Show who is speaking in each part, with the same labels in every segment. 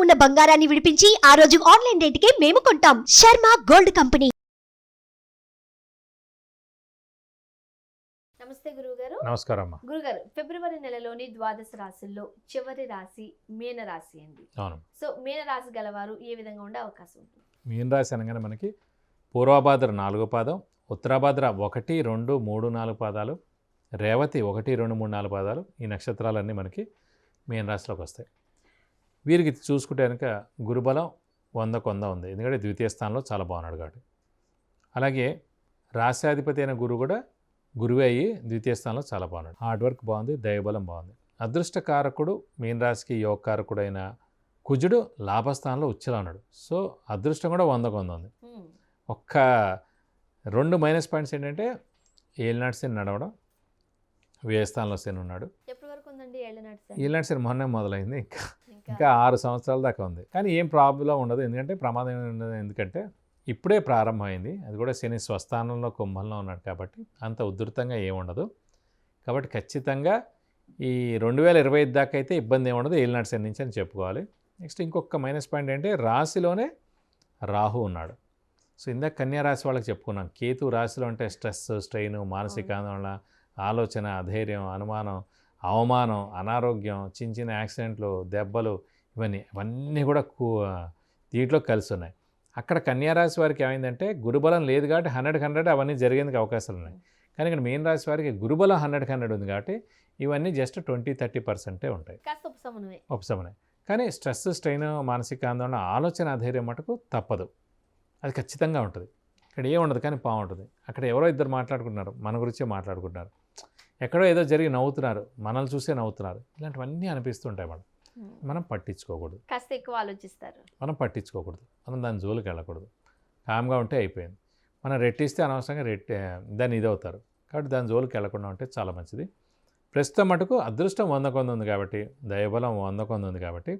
Speaker 1: ఉన్న బంగారాన్ని విడిపించి ఆ రోజు ఆన్లైన్ రేటుకే మేము కొంటాం. Sharma gold company.
Speaker 2: నమస్తే గురువుగారు.
Speaker 3: నమస్కారం అమ్మా.
Speaker 2: గురుగారు, ఫిబ్రవరి నెలలోని ద్వాదశ రాశుల్లో చివరి రాశి మీన రాశి అండి.
Speaker 3: అవును.
Speaker 2: సో మీన రాశి గలవారు ఏ విధంగా ఉండే అవకాశం ఉంటుంది?
Speaker 3: మీన రాశి అనగానే మనకి పూర్వభాద్ర 4వ పాదం, ఉత్తరాభాద్ర 1, 2, 3, 4 పాదాలు, రేవతి 1, 2, 3, 4 పాదాలు, ఈ నక్షత్రాలన్నీ మనకి మీన రాశిలోకి వస్తాయి. వీరికి చూసుకుంటే కనుక గురుబలం 100కు 100 ఉంది, ఎందుకంటే ద్వితీయ స్థానంలో చాలా బాగున్నాడు కాబట్టి. అలాగే రాశ్యాధిపతి అయిన గురువు కూడా గురువే అయ్యి ద్వితీయ స్థానంలో చాలా బాగున్నాడు. హార్డ్ వర్క్ బాగుంది, దైవబలం బాగుంది. అదృష్టకారకుడు మీన రాశికి యోగకారకుడు అయిన కుజుడు లాభస్థానంలో ఉచ్చలా ఉన్నాడు. సో అదృష్టం కూడా 100కు 100 ఉంది. ఒక్క 2 మైనస్ పాయింట్స్ ఏంటంటే ఏలినాటి శని నడవడం, వ్యయస్థానంలో శని ఉన్నాడు.
Speaker 2: ఎప్పటి వరకు ఉందండి ఏళ్ళనాటి శని?
Speaker 3: ఏలినాటి శని మొన్నే మొదలైంది, ఇంకా 6 సంవత్సరాల దాకా ఉంది. కానీ ఏం ప్రాబ్లం ఉండదు, ఎందుకంటే ప్రమాదం ఉండదు. ఎందుకంటే ఇప్పుడే ప్రారంభమైంది, అది కూడా శని స్వస్థానంలో కుంభంలో ఉన్నాడు కాబట్టి అంత ఉధృతంగా ఏముండదు. కాబట్టి ఖచ్చితంగా ఈ 2025 దాకా అయితే ఇబ్బంది ఏముండదు ఏలినాటి శని నుంచి అని చెప్పుకోవాలి. నెక్స్ట్ ఇంకొక మైనస్ పాయింట్ ఏంటంటే రాశిలోనే రాహు ఉన్నాడు. సో ఇందాక కన్యా రాశి వాళ్ళకి చెప్పుకున్నాం, కేతు రాశిలో అంటే స్ట్రెస్, స్ట్రెయిన్, మానసిక ఆందోళన, ఆలోచన, అధైర్యం, అనుమానం, అవమానం, అనారోగ్యం, చిన్న చిన్న యాక్సిడెంట్లు, దెబ్బలు, ఇవన్నీ కూడా దీంట్లో కలిసి ఉన్నాయి. అక్కడ కన్యా రాశి వారికి ఏమైందంటే గురుబలం లేదు కాబట్టి 100-100 అవన్నీ జరిగేందుకు అవకాశాలు ఉన్నాయి. కానీ ఇక్కడ మీన రాశి వారికి గురుబలం 100-100 ఉంది కాబట్టి ఇవన్నీ జస్ట్ 20-30% ఉంటాయి, ఉపశమనం. కానీ స్ట్రెస్, స్ట్రెయిన్, మానసిక ఆందోళన, ఆలోచన, అధైర్యం మటుకు తప్పదు, అది ఖచ్చితంగా ఉంటుంది. ఇక్కడ ఏముండదు కానీ బాగుంటుంది. అక్కడ ఎవరో ఇద్దరు మాట్లాడుకుంటున్నారు, మన గురించే మాట్లాడుకుంటున్నారు, ఎక్కడో ఏదో జరిగి నవ్వుతున్నారు, మనల్ని చూసే నవ్వుతున్నారు, ఇలాంటివన్నీ అనిపిస్తుంటాయి. మనం పట్టించుకోకూడదు,
Speaker 2: కాస్త ఎక్కువ ఆలోచిస్తారు.
Speaker 3: మనం పట్టించుకోకూడదు, మనం దాని జోలికి వెళ్ళకూడదు. కామ్గా ఉంటే అయిపోయింది. మనం రెట్టిస్తే అనవసరంగా దాన్ని ఇదవుతారు. కాబట్టి దాని జోలికి వెళ్ళకుండా ఉంటే చాలా మంచిది. ప్రస్తుతం మటుకు అదృష్టం 100కు 100 ఉంది కాబట్టి, దైవబలం 100కు 100 ఉంది కాబట్టి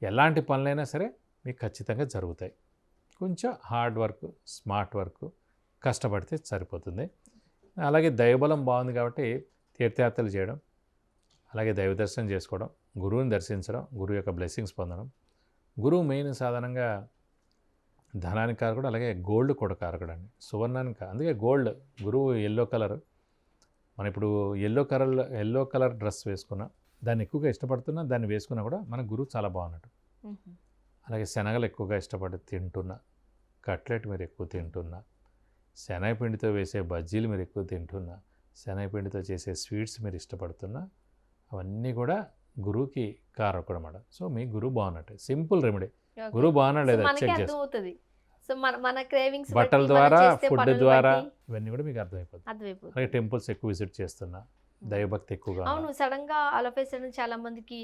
Speaker 3: ఎలాంటి పనులైనా సరే మీకు ఖచ్చితంగా జరుగుతాయి. కొంచెం హార్డ్ వర్క్, స్మార్ట్ వర్క్, కష్టపడితే సరిపోతుంది. అలాగే దైవబలం బాగుంది కాబట్టి తీర్థయాత్రలు చేయడం, అలాగే దైవ దర్శనం చేసుకోవడం, గురువుని దర్శించడం, గురువు యొక్క బ్లెస్సింగ్స్ పొందడం. గురువు మెయిన్ సాధారణంగా ధనానికి కారకుడు, అలాగే గోల్డ్ కూడా కారకుడు అండి, సువర్ణానికి. అందుకే గోల్డ్, గురువు ఎల్లో కలర్. మనం ఇప్పుడు ఎల్లో కలర్ డ్రెస్ వేసుకున్నా, దాన్ని ఎక్కువగా ఇష్టపడుతున్నా, దాన్ని వేసుకున్నా కూడా మన గురువు చాలా బాగున్నట్టు. అలాగే శనగలు ఎక్కువగా ఇష్టపడి తింటున్నా, కట్లెట్ మీరు ఎక్కువ తింటున్నా, శనగపిండితో వేసే బజ్జీలు మీరు ఎక్కువ తింటున్నా, శనగపిండితో చేసే స్వీట్స్ మీరు ఇష్టపడుతున్నా, అవన్నీ కూడా గురువుకి కారకుడు అన్నమాట. సో మీ గురువు బాగున్నట్టే. Simple remedy. గురువు బాగున్నా లేదా చెక్ చేస్తుంది. బట్టల ద్వారా, ఫుడ్ ద్వారా, ఇవన్నీ కూడా మీకు అర్థమైపోతుంది. అలాగే టెంపుల్స్ ఎక్కువ విజిట్ చేస్తున్నా, దైవభక్తి ఎక్కువగా.
Speaker 2: అవును, సడన్ గా ఆలోపేసడం చాలా మందికి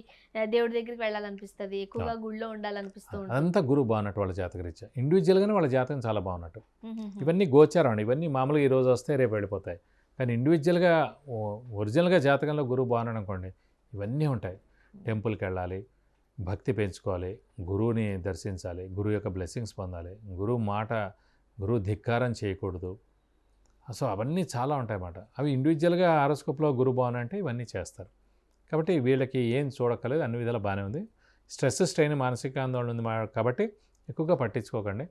Speaker 2: దేవుడి దగ్గరికి వెళ్ళాలనిపిస్తుంది, ఎక్కువగా గుళ్ళో ఉండాలనిపిస్తుంది.
Speaker 3: అదంతా గురువు బాగున్నట్టు వాళ్ళ జాతకరీత్యా. ఇండివిజువల్గానే వాళ్ళ జాతకం చాలా బాగున్నట్టు. ఇవన్నీ గోచారం అండి, ఇవన్నీ మామూలుగా ఈ రోజు వస్తే రేపు వెళ్ళిపోతాయి. కానీ ఇండివిజువల్గా ఒరిజినల్గా జాతకంలో గురువు బాగున్నాడు అనుకోండి, ఇవన్నీ ఉంటాయి. టెంపుల్కి వెళ్ళాలి, భక్తి పెంచుకోవాలి, గురువుని దర్శించాలి, గురువు యొక్క బ్లెస్సింగ్స్ పొందాలి, గురువు ధిక్కారం చేయకూడదు. సో అవన్నీ చాలా ఉంటాయన్నమాట. అవి ఇండివిజువల్గా హారోస్కోప్లో గురువు బాగున్నా అంటే ఇవన్నీ చేస్తారు. కాబట్టి వీళ్ళకి ఏం చూడక్కర్లేదు, అన్ని విధాలు బాగానే ఉంది. స్ట్రెస్, స్ట్రెయిన్, మానసిక ఆందోళన ఉంది కాబట్టి ఎక్కువగా పట్టించుకోకండి,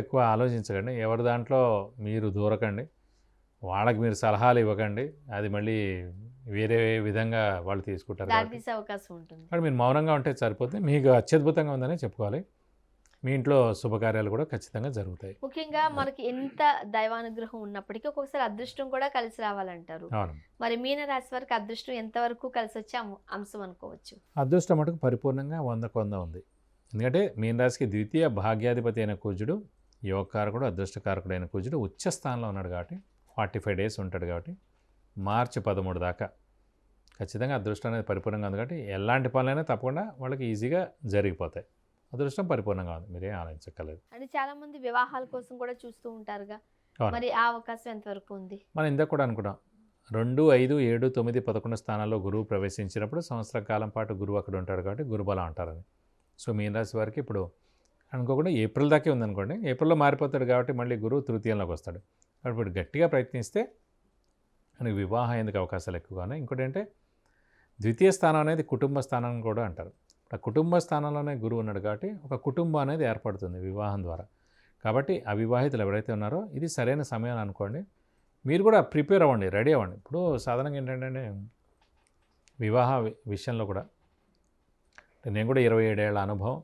Speaker 3: ఎక్కువ ఆలోచించకండి, ఎవరి దాంట్లో మీరు దూరకండి, వాళ్ళకి మీరు సలహాలు ఇవ్వకండి, అది మళ్ళీ వేరే విధంగా వాళ్ళు తీసుకుంటారు.
Speaker 2: అవకాశం ఉంటుంది.
Speaker 3: కాబట్టి మీరు మౌనంగా ఉంటే సరిపోతుంది. మీకు అత్యద్భుతంగా ఉందనే చెప్పుకోవాలి. మీ ఇంట్లో శుభకార్యాలు కూడా ఖచ్చితంగా జరుగుతాయి.
Speaker 2: ముఖ్యంగా మనకి ఎంత దైవానుగ్రహం ఉన్నప్పటికీ ఒక్కొక్కసారి అదృష్టం కూడా కలిసి రావాలంటారు. మరి మీన రాశి వారికి అదృష్టం ఎంతవరకు కలిసి వచ్చే అంశం అనుకోవచ్చు?
Speaker 3: అదృష్టం మటుకు పరిపూర్ణంగా 100కు 100 ఉంది. ఎందుకంటే మీన రాశికి ద్వితీయ భాగ్యాధిపతి అయిన కుజుడు, యోగకారకుడు, అదృష్టకారకుడు అయిన కుజుడు ఉచ్చ స్థానంలో ఉన్నాడు కాబట్టి 45 డేస్ ఉంటాడు కాబట్టి మార్చి 13 దాకా ఖచ్చితంగా అదృష్టం అనేది పరిపూర్ణంగా ఉంది. కాబట్టి ఎలాంటి పనులైనా తప్పకుండా వాళ్ళకి ఈజీగా జరిగిపోతాయి. అదృష్టం పరిపూర్ణంగా ఉంది, మీరేం ఆలోచించక్కర్లేదు.
Speaker 2: అంటే చాలా మంది వివాహాల కోసం కూడా చూస్తూ ఉంటారుగా, మరి ఆ అవకాశం ఎంతవరకు ఉంది?
Speaker 3: మనం ఇందాక కూడా అనుకున్నాం, 2, 5, 7, 9, 11 స్థానాల్లో గురువు ప్రవేశించినప్పుడు సంవత్సర కాలం పాటు గురువు అక్కడ ఉంటాడు కాబట్టి గురుబలం అంటారని. సో మీన రాశి వారికి ఇప్పుడు అనుకోకుండా ఏప్రిల్ దాకే ఉందనుకోండి, ఏప్రిల్లో మారిపోతాడు కాబట్టి మళ్ళీ గురువు తృతీయంలోకి వస్తాడు. ఇప్పుడు గట్టిగా ప్రయత్నిస్తే మనకి వివాహం ఎందుకు అవకాశాలు ఎక్కువగా ఉన్నాయి. ఇంకోటి అంటే ద్వితీయ స్థానం అనేది కుటుంబ స్థానం కూడా అంటారు. ఆ కుటుంబ స్థానంలోనే గురువు ఉన్నాడు కాబట్టి ఒక కుటుంబం అనేది ఏర్పడుతుంది వివాహం ద్వారా. కాబట్టి అవివాహితులు ఎవరైతే ఉన్నారో ఇది సరైన సమయం అనుకోండి. మీరు కూడా ప్రిపేర్ అవ్వండి, రెడీ అవ్వండి. ఇప్పుడు సాధారణంగా ఏంటంటే వివాహ విషయంలో కూడా నేను కూడా 27 ఏళ్ల అనుభవం,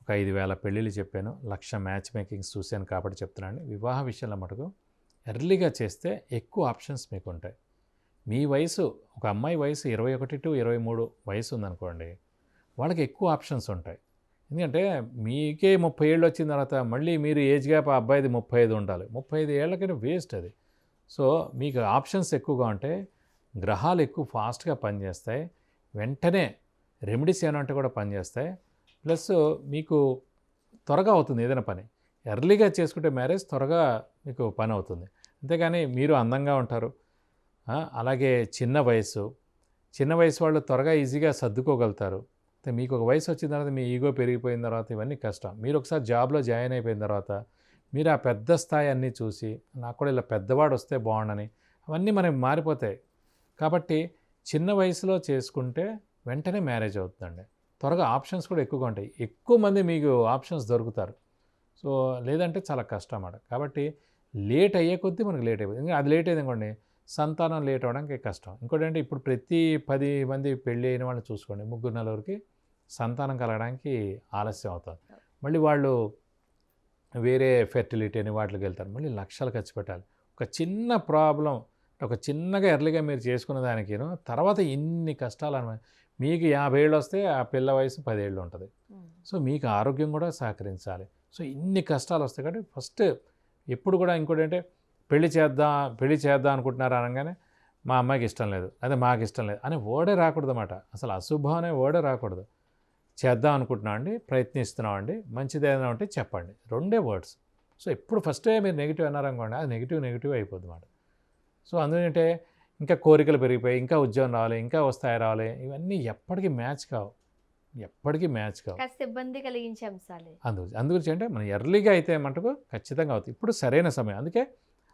Speaker 3: ఒక 5,000 పెళ్ళిళ్ళు చెప్పాను, 1,00,000 మ్యాచ్ మేకింగ్స్ చూశాను కాబట్టి చెప్తున్నాను. వివాహ విషయంలో మటుకు ఎర్లీగా చేస్తే ఎక్కువ ఆప్షన్స్ మీకు ఉంటాయి. మీ వయసు, ఒక అమ్మాయి వయసు 21 to 23 వయసు ఉందనుకోండి, వాళ్ళకి ఎక్కువ ఆప్షన్స్ ఉంటాయి. ఎందుకంటే మీకే 30 ఏళ్ళు వచ్చిన తర్వాత మళ్ళీ మీరు ఏజ్ గ్యాప్ ఆ అబ్బాయిది 35 ఉండాలి. 35 ఏళ్ళకైనా వేస్ట్ అది. సో మీకు ఆప్షన్స్ ఎక్కువగా ఉంటాయి, గ్రహాలు ఎక్కువ ఫాస్ట్గా పనిచేస్తాయి, వెంటనే రెమెడీస్ ఏమంటే కూడా పనిచేస్తాయి. ప్లస్ మీకు త్వరగా అవుతుంది ఏదైనా పని. ఎర్లీగా చేసుకుంటే మ్యారేజ్ త్వరగా మీకు పని అవుతుంది. అంతేగాని మీరు అందంగా ఉంటారు, అలాగే చిన్న వయసు వాళ్ళు త్వరగా ఈజీగా సర్దుకోగలుగుతారు. మీకు ఒక వయసు వచ్చిన తర్వాత మీ ఈగో పెరిగిపోయిన తర్వాత ఇవన్నీ కష్టం. మీరు ఒకసారి జాబ్లో జాయిన్ అయిపోయిన తర్వాత మీరు ఆ పెద్ద స్థాయి అన్నీ చూసి నాకు కూడా ఇలా పెద్దవాడు వస్తే బాగుండని అవన్నీ మనకి మారిపోతాయి. కాబట్టి చిన్న వయసులో చేసుకుంటే వెంటనే మ్యారేజ్ అవుతుందండి. త్వరగా ఆప్షన్స్ కూడా ఎక్కువగా ఉంటాయి, ఎక్కువ మంది మీకు ఆప్షన్స్ దొరుకుతారు. సో లేదంటే చాలా కష్టం అన్నమాట. కాబట్టి లేట్ అయ్యే కొద్దీ మనకు లేట్ అయిపోతుంది. ఇంకా అది లేట్ అయింది అనుకోండి, సంతానం లేట్ అవ్వడానికి కష్టం. ఇంకోటి అంటే ఇప్పుడు ప్రతి 10 మంది పెళ్ళి అయిన వాళ్ళని చూసుకోండి, 3-4 సంతానం కలగడానికి ఆలస్యం అవుతుంది. మళ్ళీ వాళ్ళు వేరే ఫెర్టిలిటీ అని వాటికి వెళ్తారు, మళ్ళీ లక్షలు ఖర్చు పెట్టాలి. ఒక చిన్న ప్రాబ్లం, ఒక చిన్నగా ఎర్లీగా మీరు చేసుకున్న దానికి తర్వాత ఇన్ని కష్టాలు అనమాట. మీకు 50 ఏళ్ళు వస్తే ఆ పిల్ల వయసు 10 ఏళ్ళు ఉంటుంది. సో మీకు ఆరోగ్యం కూడా సహకరించాలి. సో ఇన్ని కష్టాలు వస్తాయి. కాబట్టి ఫస్ట్ ఎప్పుడు కూడా ఇంకోటి అంటే పెళ్లి చేద్దాం అనుకుంటున్నారు అనగానే మా అమ్మాయికి ఇష్టం లేదు, అదే మాకు ఇష్టం లేదు అనే వర్డే రాకూడదు అన్నమాట. అసలు అశుభం అనే వర్డే రాకూడదు. చేద్దాం అనుకుంటున్నాం అండి, ప్రయత్నిస్తున్నాం అండి, మంచిది ఏదైనా ఉంటే చెప్పండి, 2 వర్డ్స్. సో ఎప్పుడు ఫస్టే మీరు నెగిటివ్ అన్నారనుకోండి, అది నెగిటివ్ అయిపోద్ది అన్నమాట. సో అందుకంటే ఇంకా కోరికలు పెరిగిపోయి, ఇంకా ఉద్యోగం రావాలి, ఇంకా వస్తాయి రావాలి, ఇవన్నీ ఎప్పటికీ మ్యాచ్ కావు.
Speaker 2: కాస్త ఇబ్బంది కలిగించే అంశాలే.
Speaker 3: అందుగురించి అంటే మనం ఎర్లీగా అయితే మటుకు ఖచ్చితంగా అవుతుంది. ఇప్పుడు సరైన సమయం. అందుకే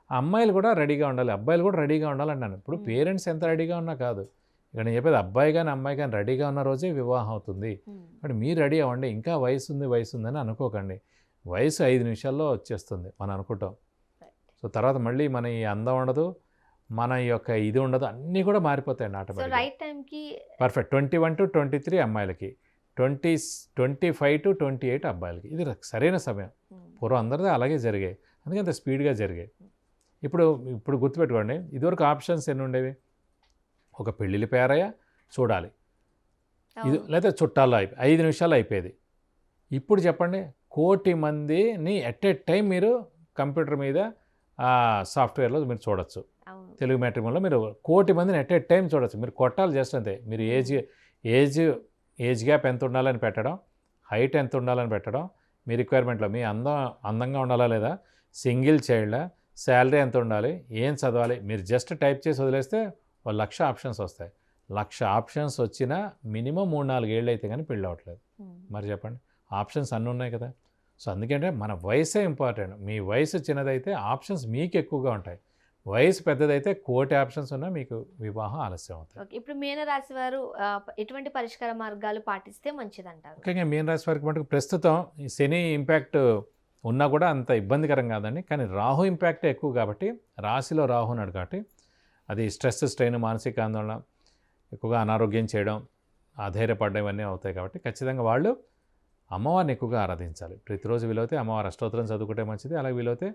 Speaker 3: అమ్మాయిలు కూడా రెడీగా ఉండాలి, అబ్బాయిలు కూడా రెడీగా ఉండాలంటాను. ఇప్పుడు పేరెంట్స్ ఎంత రెడీగా ఉన్నా కాదు, ఇక్కడ నేను చెప్పేది అబ్బాయి కానీ అమ్మాయి కానీ రెడీగా ఉన్న రోజే వివాహం అవుతుంది. కాబట్టి మీరు రెడీ అవ్వండి. ఇంకా వయసు ఉందని అనుకోకండి. వయసు 5 నిమిషాల్లో వచ్చేస్తుంది మనం అనుకుంటాం. సో తర్వాత మళ్ళీ మన ఈ అందం ఉండదు, మన యొక్క ఇది ఉండదు, అన్నీ కూడా మారిపోతాయండి ఆటోమేటిక్గా.
Speaker 2: రైట్ టైంకి
Speaker 3: పర్ఫెక్ట్. 21 to 23 అమ్మాయిలకి, 25 to 28 అబ్బాయిలకి. ఇది సరైన సమయం. పూర్వం అందరిది అలాగే జరిగాయి, అందుకే అంత స్పీడ్గా జరిగాయి. ఇప్పుడు గుర్తుపెట్టుకోండి, ఇదివరకు ఆప్షన్స్ ఎన్ని ఉండేవి? ఒక పెళ్ళిళ్ళు పేరయ్య చూడాలి, ఇది లేదా చుట్టాల్లో 5 నిమిషాల్లో అయిపోయేది. ఇప్పుడు చెప్పండి, 1,000,000 మందిని ఎట్ ఏ టైం మీరు కంప్యూటర్ మీద సాఫ్ట్వేర్లో మీరు చూడొచ్చు. తెలుగు మ్యాట్రిమోనీలో మీరు 1,000,000 మందిని ఎట్ ఏ టైం చూడొచ్చు. మీరు కొట్టాలి జస్ట్ అంతే. మీరు ఏజ్ గ్యాప్ ఎంత ఉండాలని పెట్టడం, హైట్ ఎంత ఉండాలని పెట్టడం, మీ రిక్వైర్మెంట్లో మీ అందంగా ఉండాలా లేదా, సింగిల్ చైల్డా, శాలరీ ఎంత ఉండాలి, ఏం చదవాలి, మీరు జస్ట్ టైప్ చేసి వదిలేస్తే 1,00,000 ఆప్షన్స్ వస్తాయి. 1,00,000 ఆప్షన్స్ వచ్చినా మినిమం 3-4 ఏళ్ళు అయితే కానీ పెళ్ళి అవ్వట్లేదు. మరి చెప్పండి, ఆప్షన్స్ అన్నీ ఉన్నాయి కదా. సో అందుకంటే మన వయసే ఇంపార్టెంట్. మీ వయసు చిన్నదైతే ఆప్షన్స్ మీకు ఎక్కువగా ఉంటాయి, వయసు పెద్దదైతే 1,000,000 ఆప్షన్స్ ఉన్నా మీకు వివాహం ఆలస్యం అవుతుంది.
Speaker 2: ఇప్పుడు మీనరాశి వారు ఎటువంటి పరిష్కార మార్గాలు పాటిస్తే మంచిదంటారు?
Speaker 3: ముఖ్యంగా మీనరాశి వారికి మటుకు ప్రస్తుతం ఈ శని ఇంపాక్ట్ ఉన్నా కూడా అంత ఇబ్బందికరం కాదండి. కానీ రాహు ఇంపాక్ట్ ఎక్కువ కాబట్టి, రాశిలో రాహు ఉన్నాడు కాబట్టి అది స్ట్రెస్, స్ట్రెయిన్, మానసిక ఆందోళన, ఎక్కువగా అనారోగ్యం చేయడం, అధైర్యపడడం ఇవన్నీ అవుతాయి. కాబట్టి ఖచ్చితంగా వాళ్ళు అమ్మవారిని ఎక్కువగా ఆరాధించాలి. ప్రతిరోజు వీలైతే అమ్మవారి అష్టోత్తరం చదువుకుంటే మంచిది. అలాగే వీలైతే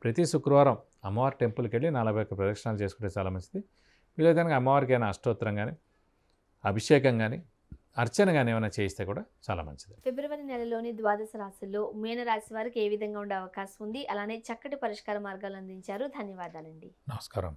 Speaker 3: ప్రతి శుక్రవారం అమ్మవారి టెంపుల్కి వెళ్ళి 41 ప్రదక్షిణాలు చేసుకుంటే చాలా మంచిది. వీలైతే కనుక అమ్మవారికి ఏమైనా అష్టోత్తరం కానీ, అభిషేకం కానీ, అర్చన కానీ ఏమైనా చేయిస్తే కూడా చాలా మంచిది.
Speaker 2: ఫిబ్రవరి నెలలోని 12 రాశుల్లో మీనరాశి వారికి ఏ విధంగా ఉండే అవకాశం ఉంది, అలానే చక్కటి పరిష్కార మార్గాలు అందించారు. ధన్యవాదాలండి.
Speaker 3: నమస్కారం.